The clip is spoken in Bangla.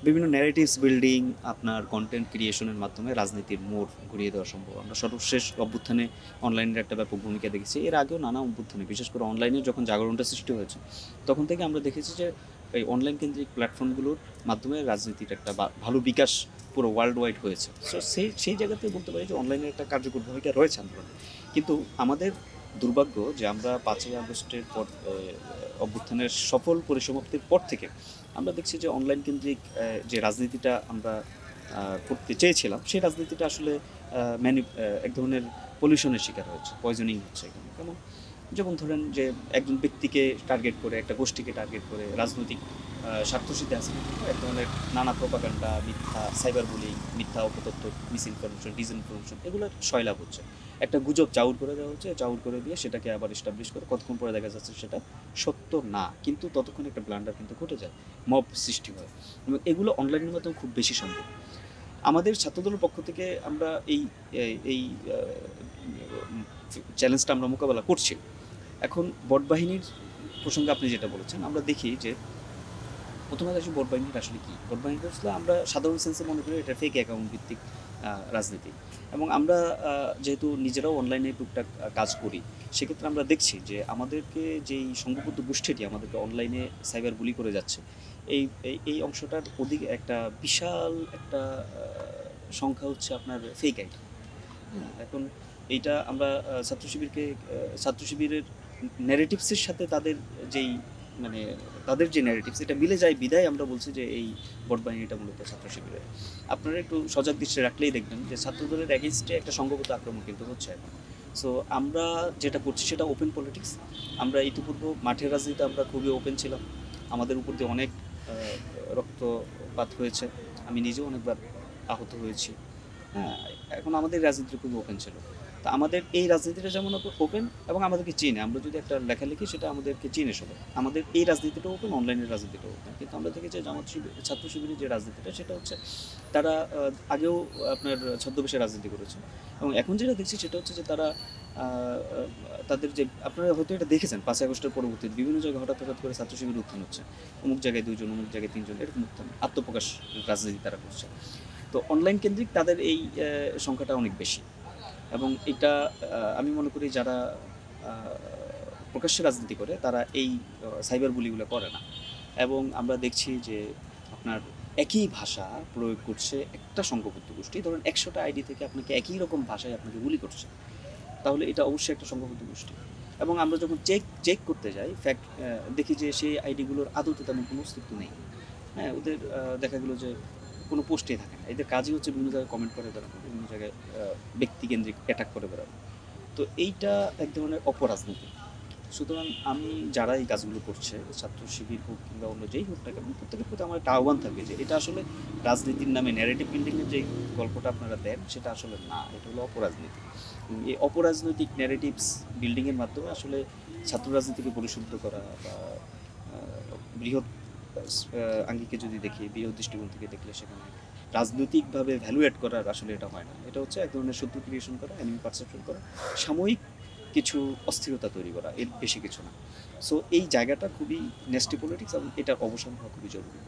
বিভিন্ন ন্যারেটিভস বিল্ডিং, আপনার কন্টেন্ট ক্রিয়েশনের মাধ্যমে রাজনীতির মোড় ঘুরিয়ে দেওয়া সম্ভব। আমরা সর্বশেষ অভ্যুত্থানে অনলাইনের একটা ব্যাপক ভূমিকা দেখেছি। এর আগেও নানা অভ্যুত্থানে, বিশেষ করে অনলাইনে যখন জাগরণটা সৃষ্টি হয়েছে, তখন থেকে আমরা দেখেছি যে এই অনলাইন কেন্দ্রিক প্ল্যাটফর্মগুলোর মাধ্যমে রাজনীতির একটা ভালো বিকাশ পুরো ওয়ার্ল্ড ওয়াইড হয়েছে। সো সেই জায়গাতে বলতে পারি যে অনলাইনের একটা কার্যকর ভূমিকা রয়েছে আন্দোলনে। কিন্তু আমাদের দুর্ভাগ্য যে আমরা 5ই আগস্টের পর অভ্যুত্থানের সফল পরিসমাপ্তির পর থেকে আমরা দেখছি যে অনলাইন কেন্দ্রিক যে রাজনীতিটা আমরা করতে চেয়েছিলাম, সেই রাজনীতিটা আসলে এক ধরনের পলিউশনের শিকার হয়েছে, পয়জনিং হচ্ছে এখানে। কেমন? যেমন ধরেন যে একজন ব্যক্তিকে টার্গেট করে, একটা গোষ্ঠীকে টার্গেট করে রাজনৈতিক স্বার্থসিদ্ধি হাসিল করে এক ধরনের নানা প্রোপাগান্ডা, মিথ্যা সাইবার বুলিং, মিথ্যা অপতথ্য, মিস ইনফরমেশন, ডিসইনফরমেশন, এগুলো সয়লাভ হচ্ছে। একটা গুজব চাউর করে দেওয়া হচ্ছে, চাউর করে দিয়ে সেটাকে আবার এস্টাবলিশ করে কতক্ষণ পরে দেখা যাচ্ছে সেটা সত্য না, কিন্তু ততক্ষণ একটা ব্লান্ডার কিন্তু ঘটে যায়, মব সৃষ্টি হয়। এবং এগুলো অনলাইনের মাধ্যমে খুব বেশি সম্ভব। আমাদের ছাত্রদলের পক্ষ থেকে আমরা এই এই চ্যালেঞ্জটা আমরা মোকাবেলা করছি। এখন বটবাহিনীর প্রসঙ্গে আপনি যেটা বলেছেন, আমরা দেখি যে প্রথমে আসি বটবাহিনীর আসলে কী। বটবাহিনীটা আসলে আমরা সাধারণ সেন্সে মনে করি এটা ফেক অ্যাকাউন্ট ভিত্তিক রাজনীতি। এবং আমরা যেহেতু নিজেরাও অনলাইনে টুকটাক কাজ করি, সেক্ষেত্রে আমরা দেখছি যে আমাদেরকে যেই সংঘবদ্ধ গোষ্ঠীটি আমাদেরকে অনলাইনে সাইবার বুলি করে যাচ্ছে, এই এই অংশটার ওদিকে একটা বিশাল একটা সংখ্যা হচ্ছে আপনার ফেক আইডি। হ্যাঁ, এখন এইটা আমরা ছাত্র শিবিরের ন্যারেটিভসের সাথে তাদের যেই মানে তাদের যে ন্যারেটিভস এটা মিলে যায় বিধায় আমরা বলছি যে এই বটবাহিনীটা মূলত ছাত্র শিবিরের। আপনারা একটু সজাগ দৃষ্টি রাখলেই দেখবেন যে ছাত্রদলের এগেইনস্টে একটা সংঘবদ্ধ আক্রমণ কিন্তু হচ্ছে এখন। সো আমরা যেটা করছি সেটা ওপেন পলিটিক্স। আমরা ইতিপূর্বে মাঠের রাজনীতিতে আমরা খুবই ওপেন ছিলাম। আমাদের উপর দিয়ে অনেক রক্তপাত হয়েছে, আমি নিজেও অনেকবার আহত হয়েছি। হ্যাঁ, এখন আমাদের রাজনীতিটা খুবই ওপেন ছিল। তো আমাদের এই রাজনীতিটা যেমন ওপেন এবং আমাদেরকে চিনে, আমরা যদি একটা লেখা লিখি সেটা আমাদেরকে চিনে সবাই। আমাদের এই রাজনীতিটা ওপেন, অনলাইনের রাজনীতিটা ওপেন। কিন্তু আমরা দেখেছি ছাত্র শিবিরের যে রাজনীতিটা সেটা হচ্ছে তারা আগেও আপনার ছদ্মবেশে রাজনীতি করেছে। এবং এখন যেটা দেখছি সেটা হচ্ছে যে তারা তাদের যে আপনারা হয়তো এটা দেখেছেন 5ই আগস্টের পরবর্তীতে বিভিন্ন জায়গায় হঠাৎ হঠাৎ করে ছাত্র শিবির উত্থান হচ্ছে। অমুক জায়গায় 2 জন, অমুক জায়গায় 3 জন, এরকম উত্থান, আত্মপ্রকাশ রাজনীতি তারা করছে। তো অনলাইন কেন্দ্রিক তাদের এই সংখ্যাটা অনেক বেশি। এবং এটা আমি মনে করি যারা প্রকাশ্যে রাজনীতি করে তারা এই সাইবার বুলিগুলো করে না। এবং আমরা দেখছি যে আপনার একই ভাষা প্রয়োগ করছে একটা সংঘবদ্ধ গোষ্ঠী। ধরুন 100টা আইডি থেকে আপনাকে একই রকম ভাষায় আপনাকে বুলি করছে, তাহলে এটা অবশ্যই একটা সংঘবদ্ধ গোষ্ঠী। এবং আমরা যখন চেক করতে যাই ফ্যাক্ট, দেখি যে সেই আইডিগুলোর আদতে তেমন কোনো অস্তিত্ব নেই। হ্যাঁ, ওদের দেখা গেলো যে কোনো পোস্টে থাকে না, এদের কাজই হচ্ছে বিভিন্ন জায়গায় কমেন্ট করে বেড়ানো, বিভিন্ন জায়গায় ব্যক্তিকেন্দ্রিক অ্যাটাক করে বেড়ানো। তো এইটা এক ধরনের অপরাজনীতি। সুতরাং আমি যারা এই কাজগুলো করছে, ছাত্র শিবির হোক কিংবা অন্য যেই হোক না কেন, প্রত্যেকের প্রতি আমার একটা আহ্বান থাকবে যে এটা আসলে রাজনীতির নামে ন্যারেটিভ বিল্ডিংয়ের যে গল্পটা আপনারা দেন সেটা আসলে না, এটা হলো অপরাজনীতি। এই অপরাজনৈতিক ন্যারেটিভস বিল্ডিংয়ের মাধ্যমে আসলে ছাত্র রাজনীতিকে পরিশুদ্ধ করা বা বৃহৎ আঙ্গিকে যদি দেখি, বৃহৎ দৃষ্টিকোণ থেকে দেখলে সেখানে রাজনৈতিকভাবে ভ্যালুয়েট করার আসলে এটা হয় না। এটা হচ্ছে এক ধরনের শত্রু ক্রিয়েশন করা, এনিমি পারসেপশন করা, সাময়িক কিছু অস্থিরতা তৈরি করা, এর বেশি কিছু না। সো এই জায়গাটা খুবই নেস্টি পলিটিক্স এবং এটার অবসান হওয়া খুবই জরুরি।